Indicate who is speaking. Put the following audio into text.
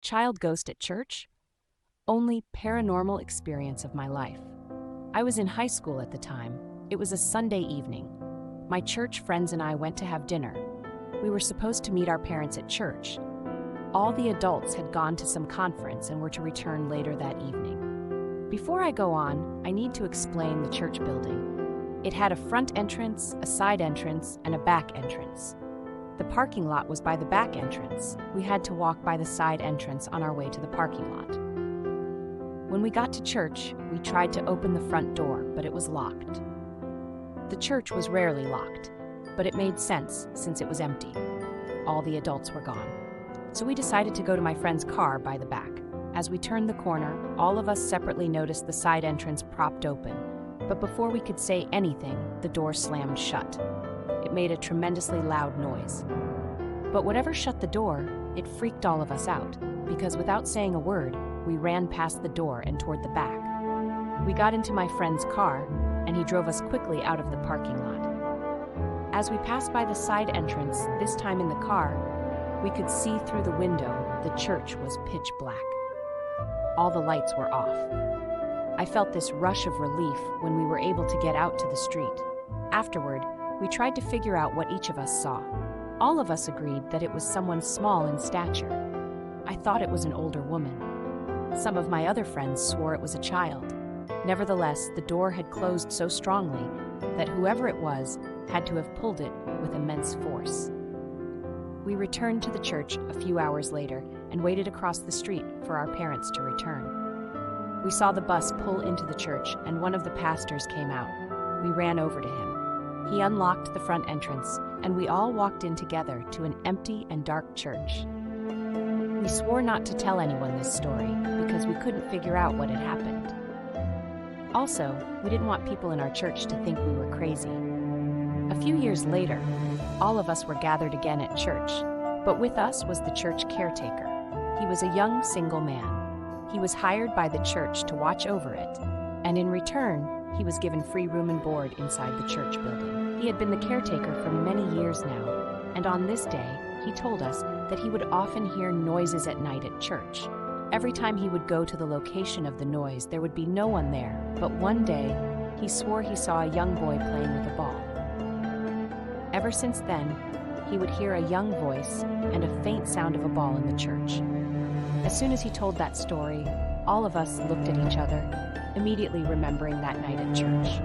Speaker 1: Child ghost at church? Only paranormal experience of my life. I was in high school at the time. It was a Sunday evening. My church friends and I went to have dinner. We were supposed to meet our parents at church. All the adults had gone to some conference and were to return later that evening. Before I go on, I need to explain the church building. It had a front entrance, a side entrance, and a back entrance. The parking lot was by the back entrance. We had to walk by the side entrance on our way to the parking lot. When we got to church, we tried to open the front door, but it was locked. The church was rarely locked, but it made sense since it was empty. All the adults were gone. So we decided to go to my friend's car by the back. As we turned the corner, all of us separately noticed the side entrance propped open, but before we could say anything, the door slammed shut. It made a tremendously loud noise. But whatever shut the door, it freaked all of us out, because without saying a word, we ran past the door and toward the back. We got into my friend's car, and he drove us quickly out of the parking lot. As we passed by the side entrance, this time in the car, we could see through the window the church was pitch black. All the lights were off. I felt this rush of relief when we were able to get out to the street. Afterward, we tried to figure out what each of us saw. All of us agreed that it was someone small in stature. I thought it was an older woman. Some of my other friends swore it was a child. Nevertheless, the door had closed so strongly that whoever it was had to have pulled it with immense force. We returned to the church a few hours later and waited across the street for our parents to return. We saw the bus pull into the church and one of the pastors came out. We ran over to him. He unlocked the front entrance, and we all walked in together to an empty and dark church. We swore not to tell anyone this story because we couldn't figure out what had happened. Also, we didn't want people in our church to think we were crazy. A few years later, all of us were gathered again at church, but with us was the church caretaker. He was a young single man. He was hired by the church to watch over it, and in return, he was given free room and board inside the church building. He had been the caretaker for many years now, and on this day, he told us that he would often hear noises at night at church. Every time he would go to the location of the noise, there would be no one there, but one day, he swore he saw a young boy playing with a ball. Ever since then, he would hear a young voice and a faint sound of a ball in the church. As soon as he told that story, all of us looked at each other, immediately remembering that night at church.